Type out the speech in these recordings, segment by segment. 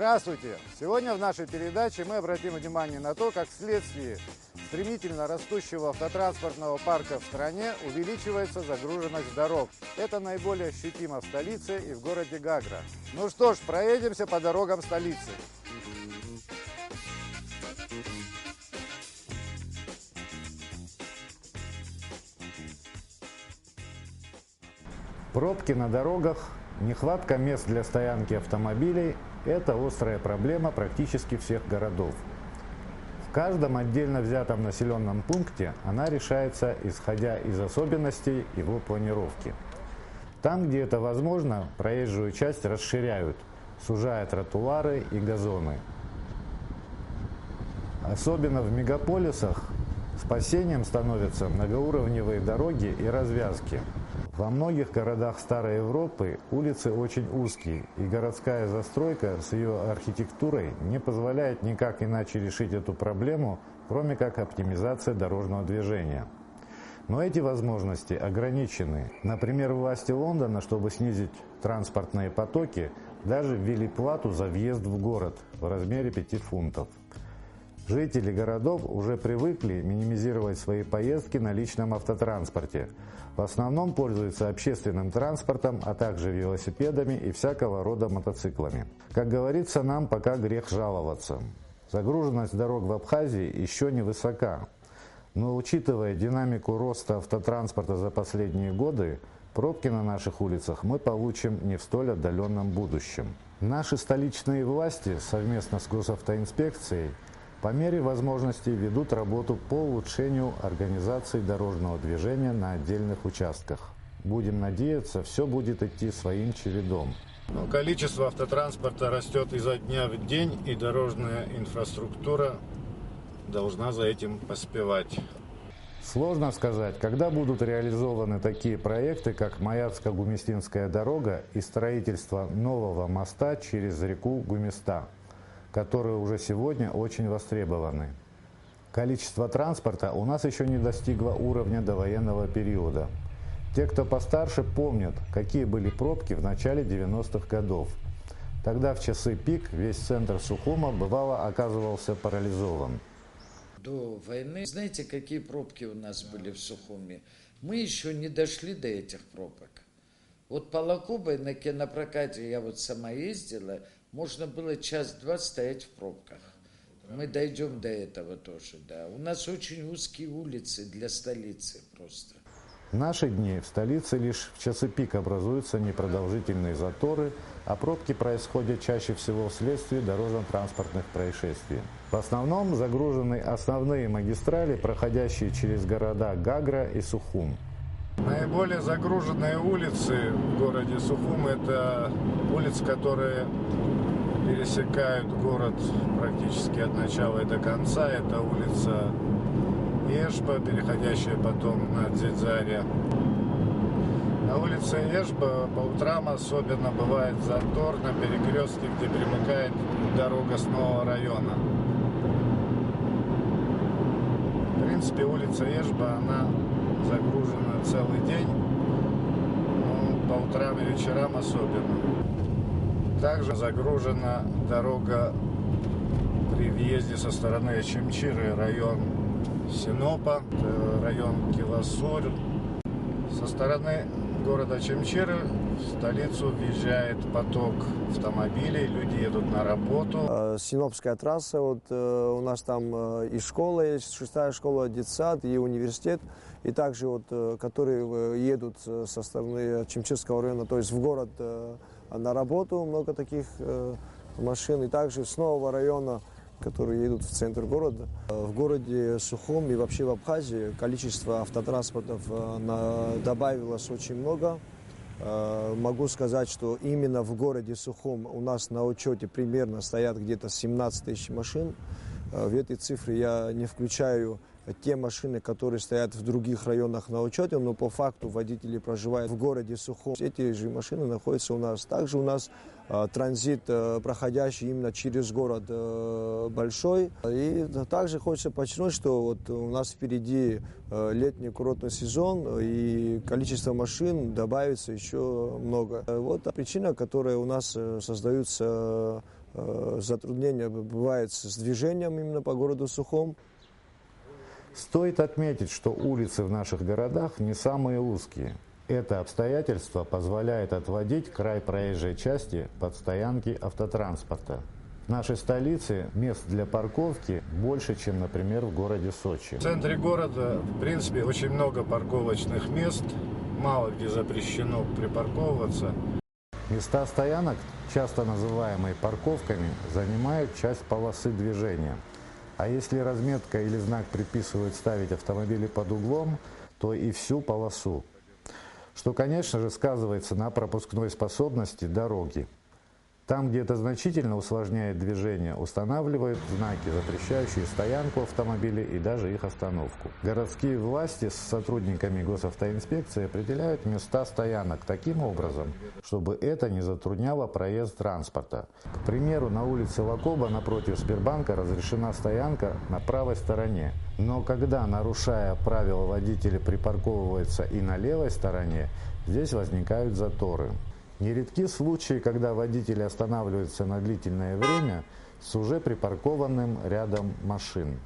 Здравствуйте! Сегодня в нашей передаче мы обратим внимание на то, как вследствие стремительно растущего автотранспортного парка в стране увеличивается загруженность дорог. Это наиболее ощутимо в столице и в городе Гагра. Ну что ж, проедемся по дорогам столицы. Пробки на дорогах, нехватка мест для стоянки автомобилей – это острая проблема практически всех городов. В каждом отдельно взятом населенном пункте она решается, исходя из особенностей его планировки. Там, где это возможно, проезжую часть расширяют, сужая тротуары и газоны. Особенно в мегаполисах спасением становятся многоуровневые дороги и развязки. Во многих городах Старой Европы улицы очень узкие, и городская застройка с ее архитектурой не позволяет никак иначе решить эту проблему, кроме как оптимизация дорожного движения. Но эти возможности ограничены. Например, власти Лондона, чтобы снизить транспортные потоки, даже ввели плату за въезд в город в размере 5 фунтов. Жители городов уже привыкли минимизировать свои поездки на личном автотранспорте. В основном пользуются общественным транспортом, а также велосипедами и всякого рода мотоциклами. Как говорится, нам пока грех жаловаться. Загруженность дорог в Абхазии еще не высока. Но учитывая динамику роста автотранспорта за последние годы, пробки на наших улицах мы получим не в столь отдаленном будущем. Наши столичные власти совместно с госавтоинспекцией по мере возможностей ведут работу по улучшению организации дорожного движения на отдельных участках. Будем надеяться, все будет идти своим чередом. Но количество автотранспорта растет изо дня в день, и дорожная инфраструктура должна за этим поспевать. Сложно сказать, когда будут реализованы такие проекты, как Маяцко-Гуместинская дорога и строительство нового моста через реку Гуместа, которые уже сегодня очень востребованы. Количество транспорта у нас еще не достигло уровня довоенного периода. Те, кто постарше, помнят, какие были пробки в начале 90-х годов. Тогда в часы пик весь центр Сухума бывало оказывался парализован. До войны, знаете, какие пробки у нас были в Сухуме? Мы еще не дошли до этих пробок. Вот по Лакубе на кинопрокате я вот сама ездила, можно было час-два стоять в пробках. Мы дойдем до этого тоже, да. У нас очень узкие улицы для столицы просто. В наши дни в столице лишь в часы пик образуются непродолжительные заторы, а пробки происходят чаще всего вследствие дорожно-транспортных происшествий. В основном загружены основные магистрали, проходящие через города Гагра и Сухум. Наиболее загруженные улицы в городе Сухум – это улицы, которые пересекают город практически от начала и до конца. Это улица Ешба, переходящая потом на Дзидзаря. На улице Ешба по утрам особенно бывает затор на перекрестке, где примыкает дорога с нового района. В принципе, улица Ешба, она загружена целый день, но по утрам и вечерам особенно. Также загружена дорога при въезде со стороны Чимчиры, район Синопа, район Киласурь. Со стороны города Чимчиры в столицу въезжает поток автомобилей, люди едут на работу. Синопская трасса, вот у нас там и школа есть, 6-я школа, детсад, и университет, и также вот, которые едут со стороны Чимчирского района, то есть в город на работу, много таких машин, и также с нового района, которые едут в центр города. В городе Сухум и вообще в Абхазии количество автотранспортов добавилось очень много. Могу сказать, что именно в городе Сухум у нас на учете примерно стоят где-то 17 тысяч машин. В этой цифре я не включаю те машины, которые стоят в других районах на учете, но по факту водители проживают в городе Сухум. Эти же машины находятся у нас. Также у нас транзит, проходящий именно через город большой. И также хочется подчеркнуть, что вот у нас впереди летний курортный сезон, и количество машин добавится еще много. Вот причина, которая у нас создаются затруднения бывают с движением именно по городу Сухум. Стоит отметить, что улицы в наших городах не самые узкие. Это обстоятельство позволяет отводить край проезжей части под стоянки автотранспорта. В нашей столице мест для парковки больше, чем, например, в городе Сочи. В центре города, в принципе, очень много парковочных мест. Мало где запрещено припарковываться. Места стоянок, часто называемые парковками, занимают часть полосы движения. А если разметка или знак предписывают ставить автомобили под углом, то и всю полосу. Что, конечно же, сказывается на пропускной способности дороги. Там, где это значительно усложняет движение, устанавливают знаки, запрещающие стоянку автомобилей и даже их остановку. Городские власти с сотрудниками госавтоинспекции определяют места стоянок таким образом, чтобы это не затрудняло проезд транспорта. К примеру, на улице Лакоба напротив Сбербанка разрешена стоянка на правой стороне. Но когда, нарушая правила, водители припарковываются и на левой стороне, здесь возникают заторы. Нередки случаи, когда водители останавливаются на длительное время с уже припаркованным рядом машин.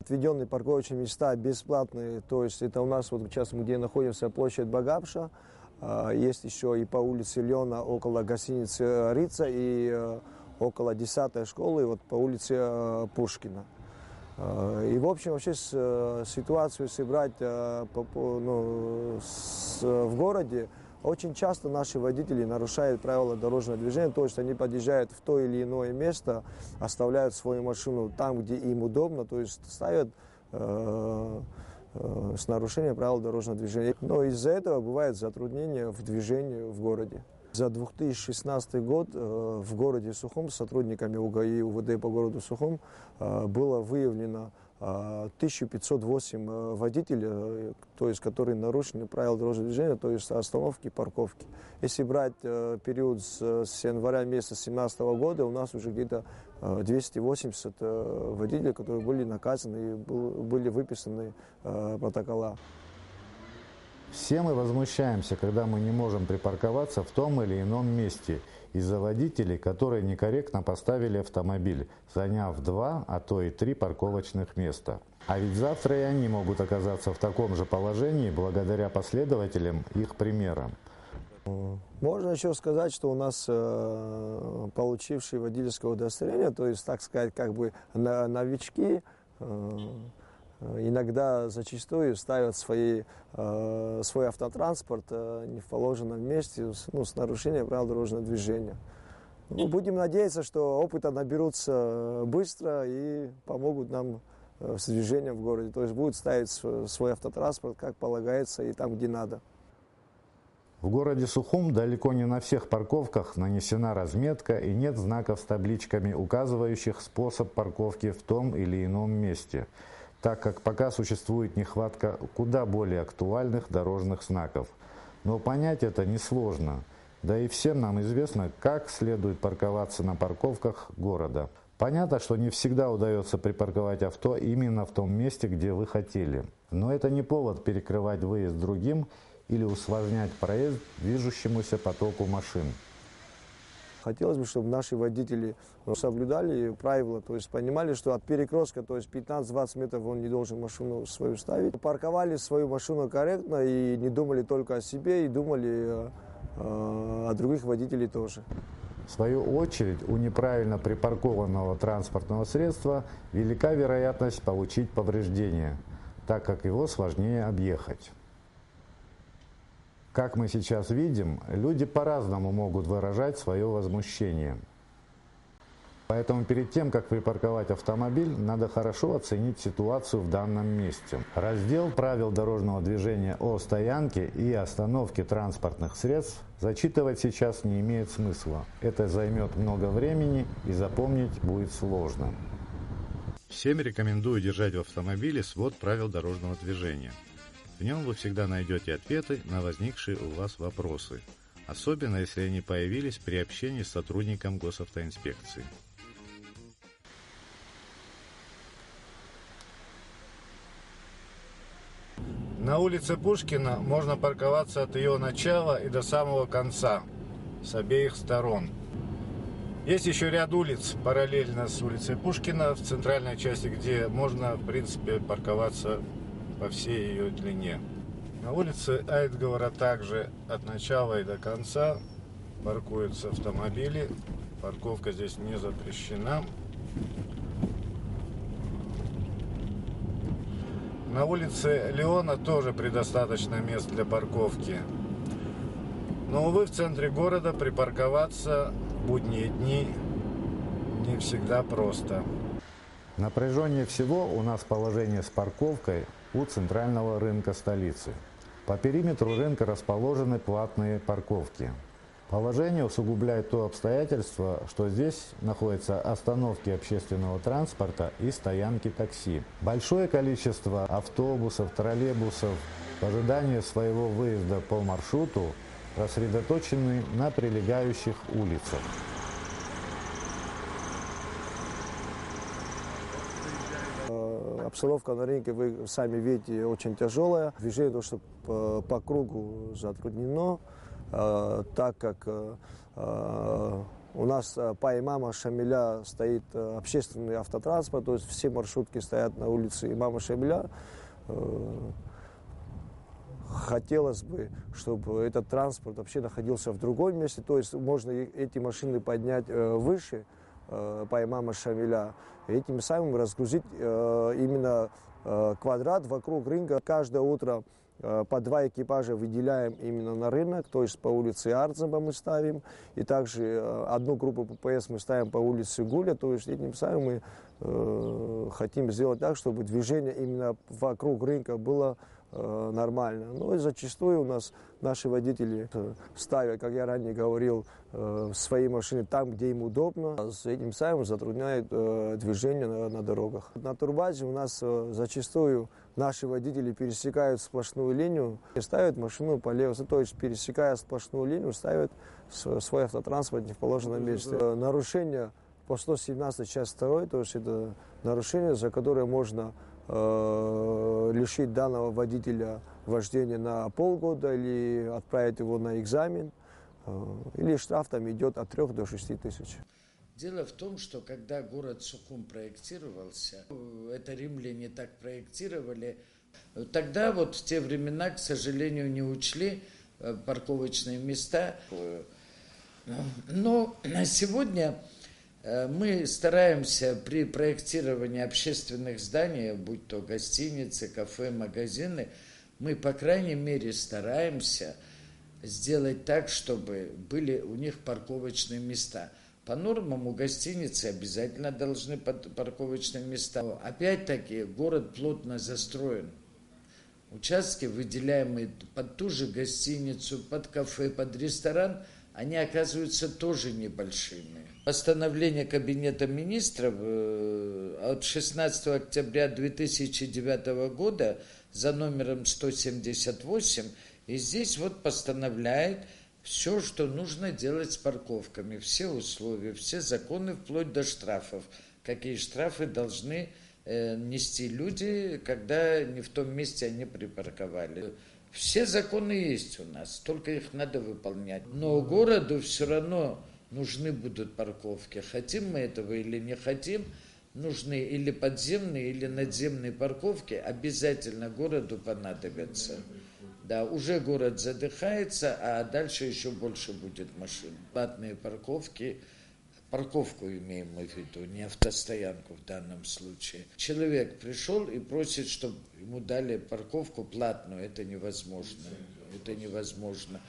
Отведенные парковочные места бесплатные, то есть это у нас вот сейчас, где находимся, площадь Багапша, есть еще и по улице Леона около гостиницы Рица и около 10-й школы вот по улице Пушкина. И в общем вообще ситуацию если брать в городе, очень часто наши водители нарушают правила дорожного движения, то есть они подъезжают в то или иное место, оставляют свою машину там, где им удобно, то есть ставят с нарушением правил дорожного движения. Но из-за этого бывает затруднение в движении в городе. За 2016 год в городе Сухум сотрудниками УГАИ и УВД по городу Сухум было выявлено 1508 водителей, то есть, которые нарушили правила дорожного движения, то есть остановки, парковки. Если брать период с января месяца 2017 года, у нас уже где-то 280 водителей, которые были наказаны и были выписаны протокола. Все мы возмущаемся, когда мы не можем припарковаться в том или ином месте из-за водителей, которые некорректно поставили автомобиль, заняв 2, а то и 3 парковочных места. А ведь завтра и они могут оказаться в таком же положении благодаря последователям их примера. Можно еще сказать, что у нас получившие водительское удостоверение, то есть, так сказать, как бы новички, иногда зачастую ставят свой автотранспорт не в положенном месте, с нарушением правил дорожного движения. Будем надеяться, что опыта наберутся быстро и помогут нам с движением в городе. То есть будут ставить свой автотранспорт, как полагается, и там, где надо. В городе Сухум далеко не на всех парковках нанесена разметка и нет знаков с табличками, указывающих способ парковки в том или ином месте, так как пока существует нехватка куда более актуальных дорожных знаков. Но понять это несложно, да и всем нам известно, как следует парковаться на парковках города. Понятно, что не всегда удается припарковать авто именно в том месте, где вы хотели. Но это не повод перекрывать выезд другим или усложнять проезд движущемуся потоку машин. Хотелось бы, чтобы наши водители соблюдали правила, то есть понимали, что от перекрестка, то есть 15-20 метров он не должен машину свою ставить. Парковали свою машину корректно и не думали только о себе, и думали о других водителей тоже. В свою очередь, у неправильно припаркованного транспортного средства велика вероятность получить повреждения, так как его сложнее объехать. Как мы сейчас видим, люди по-разному могут выражать свое возмущение. Поэтому перед тем, как припарковать автомобиль, надо хорошо оценить ситуацию в данном месте. Раздел правил дорожного движения о стоянке и остановке транспортных средств зачитывать сейчас не имеет смысла. Это займет много времени и запомнить будет сложно. Всем рекомендую держать в автомобиле свод правил дорожного движения. В нем вы всегда найдете ответы на возникшие у вас вопросы, особенно если они появились при общении с сотрудником госавтоинспекции. На улице Пушкина можно парковаться от ее начала и до самого конца, с обеих сторон. Есть еще ряд улиц параллельно с улицей Пушкина в центральной части, где можно, в принципе, парковаться по всей ее длине. На улице Айтговара также от начала и до конца паркуются автомобили. Парковка здесь не запрещена. На улице Леона тоже предостаточно мест для парковки. Но, увы, в центре города припарковаться в будние дни не всегда просто. Напряженнее всего у нас положение с парковкой у центрального рынка столицы. По периметру рынка расположены платные парковки. Положение усугубляет то обстоятельство, что здесь находятся остановки общественного транспорта и стоянки такси. Большое количество автобусов, троллейбусов в ожидании своего выезда по маршруту рассредоточены на прилегающих улицах. Обстановка на рынке, вы сами видите, очень тяжелая. Движение то, что по кругу затруднено, так как у нас по имама Шамиля стоит общественный автотранспорт, то есть все маршрутки стоят на улице имама Шамиля. Хотелось бы, чтобы этот транспорт вообще находился в другом месте, то есть можно эти машины поднять выше по имама Шамиля, и этим самым разгрузить именно квадрат вокруг рынка. Каждое утро по 2 экипажа выделяем именно на рынок, то есть по улице Ардзаба мы ставим, и также одну группу ППС мы ставим по улице Гуля, то есть этим самым мы хотим сделать так, чтобы движение именно вокруг рынка было нормально. Но и зачастую у нас наши водители ставят, как я ранее говорил, свои машины там, где им удобно. С этим самым затрудняет движение на дорогах. На турбазе у нас зачастую наши водители пересекают сплошную линию и ставят машину по левой, то есть пересекая сплошную линию, ставят свой автотранспорт не в положенном месте. Нарушение по 117 часть 2, то есть это нарушение, за которое можно лишить данного водителя вождения на полгода или отправить его на экзамен, или штраф там идет от 3 до 6 тысяч. Дело в том, что когда город Сухум проектировался, это римляне так проектировали, тогда вот в те времена, к сожалению, не учли парковочные места. Но сегодня мы стараемся при проектировании общественных зданий, будь то гостиницы, кафе, магазины, мы, по крайней мере, стараемся сделать так, чтобы были у них парковочные места. По нормам у гостиницы обязательно должны быть парковочные места. Опять-таки, город плотно застроен. Участки, выделяемые под ту же гостиницу, под кафе, под ресторан, они оказываются тоже небольшими. Постановление Кабинета министров от 16 октября 2009 года за номером 178, и здесь вот постановляет все, что нужно делать с парковками, все условия, все законы, вплоть до штрафов. Какие штрафы должны нести люди, когда не в том месте они припарковали. Все законы есть у нас, только их надо выполнять. Но городу все равно нужны будут парковки. Хотим мы этого или не хотим, нужны или подземные, или надземные парковки, обязательно городу понадобятся. Да, уже город задыхается, а дальше еще больше будет машин. Платные парковки, парковку имеем мы в виду, не автостоянку в данном случае. Человек пришел и просит, чтобы ему дали парковку платную, это невозможно. Это невозможно.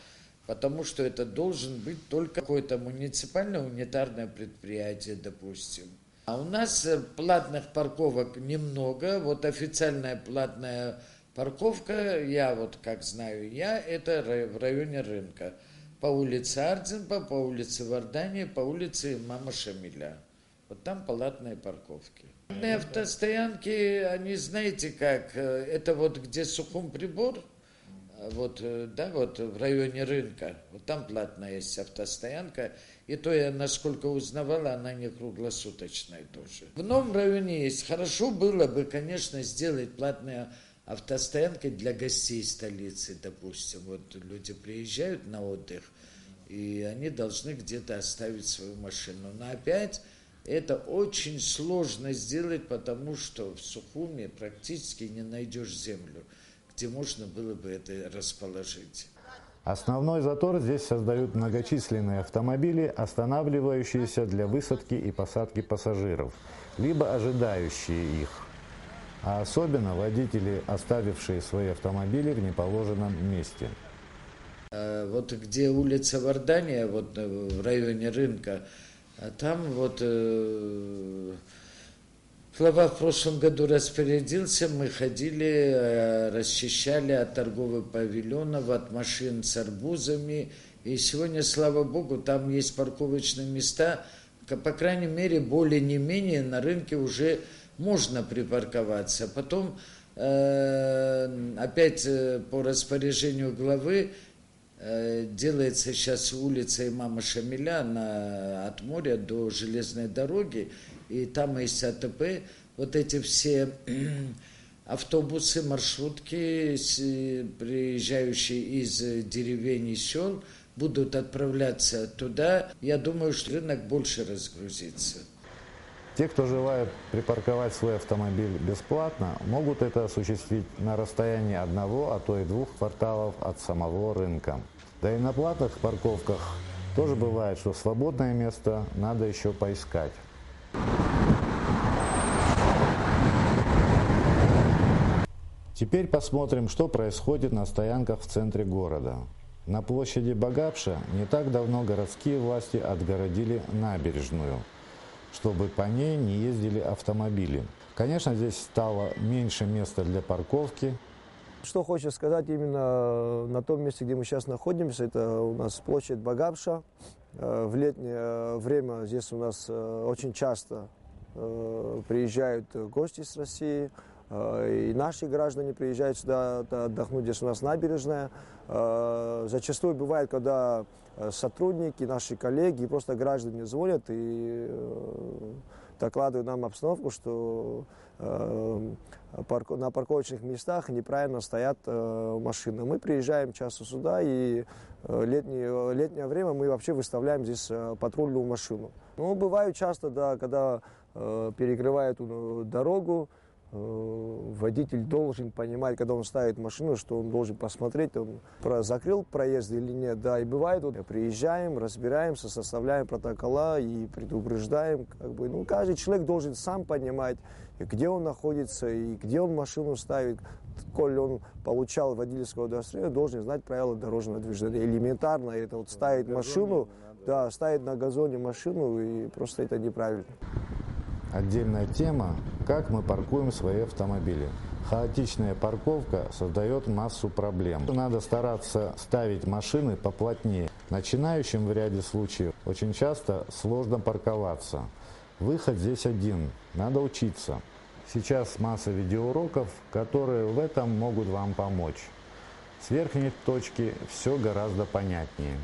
Потому что это должен быть только какое-то муниципальное унитарное предприятие, допустим. А у нас платных парковок немного. Вот официальная платная парковка, я вот как знаю это в районе рынка. По улице Ардзинба, по улице Вардания, по улице имама Шамиля. Вот там платные парковки. Автостоянки, они знаете как, это вот где Сухум прибор, вот, да, вот в районе рынка, вот там платная есть автостоянка, и то я, насколько узнавала, она не круглосуточная тоже. В новом районе есть. Хорошо было бы, конечно, сделать платные автостоянки для гостей столицы, допустим. Вот люди приезжают на отдых, и они должны где-то оставить свою машину. Но опять это очень сложно сделать, потому что в Сухуми практически не найдешь землю, где можно было бы это расположить. Основной затор здесь создают многочисленные автомобили, останавливающиеся для высадки и посадки пассажиров, либо ожидающие их. А особенно водители, оставившие свои автомобили в неположенном месте. Вот где улица Вардания, вот в районе рынка, там вот глава в прошлом году распорядился, мы ходили, расчищали от торговых павильонов, от машин с арбузами. И сегодня, слава богу, там есть парковочные места, по крайней мере, более-не-менее на рынке уже можно припарковаться. Потом опять по распоряжению главы делается сейчас улица имама Шамиля от моря до железной дороги, и там есть АТП. Вот эти все автобусы, маршрутки, приезжающие из деревень и сел, будут отправляться туда. Я думаю, что рынок больше разгрузится. Те, кто желает припарковать свой автомобиль бесплатно, могут это осуществить на расстоянии 1, а то и 2 кварталов от самого рынка. Да и на платных парковках тоже бывает, что свободное место надо еще поискать. Теперь посмотрим, что происходит на стоянках в центре города. На площади Багапша не так давно городские власти отгородили набережную, чтобы по ней не ездили автомобили. Конечно, здесь стало меньше места для парковки. Что хочется сказать именно на том месте, где мы сейчас находимся, это у нас площадь Багапша. В летнее время здесь у нас очень часто приезжают гости с России, и наши граждане приезжают сюда отдохнуть, здесь у нас набережная. Зачастую бывает, когда сотрудники, наши коллеги, просто граждане звонят и докладывают нам обстановку, что на парковочных местах неправильно стоят машины. Мы приезжаем часто сюда, и летнее время мы вообще выставляем здесь патрульную машину. Но бывает часто, да, когда перекрывают дорогу, водитель должен понимать, когда он ставит машину, что он должен посмотреть, он закрыл проезд или нет. Да, и бывает, вот, приезжаем, разбираемся, составляем протокола и предупреждаем. Каждый человек должен сам понимать, где он находится и где он машину ставит. Коль он получал водительское удостоверение, должен знать правила дорожного движения. Элементарно это вот ставить машину, да, ставить на газоне машину, и просто это неправильно. Отдельная тема – как мы паркуем свои автомобили. Хаотичная парковка создает массу проблем. Надо стараться ставить машины поплотнее. Начинающим в ряде случаев очень часто сложно парковаться. Выход здесь один – надо учиться. Сейчас масса видеоуроков, которые в этом могут вам помочь. С верхней точки все гораздо понятнее.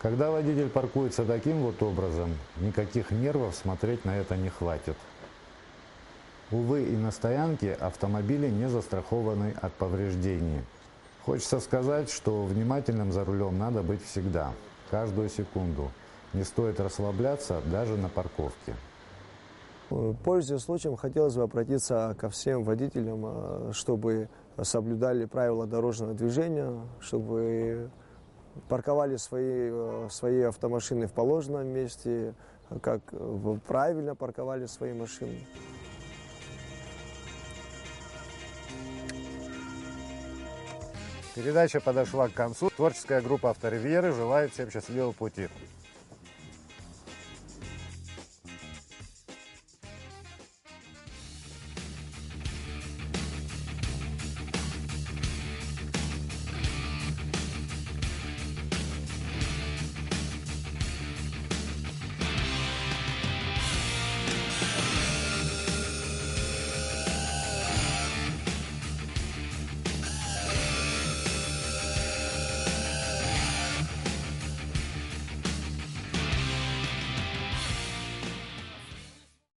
Когда водитель паркуется таким вот образом, никаких нервов смотреть на это не хватит. Увы, и на стоянке автомобили не застрахованы от повреждений. Хочется сказать, что внимательным за рулем надо быть всегда, каждую секунду. Не стоит расслабляться даже на парковке. Пользуясь случаем, хотелось бы обратиться ко всем водителям, чтобы соблюдали правила дорожного движения, чтобы парковали свои автомашины в положенном месте, как правильно парковали свои машины. Передача подошла к концу. Творческая группа «Авторивьеры» желает всем счастливого пути.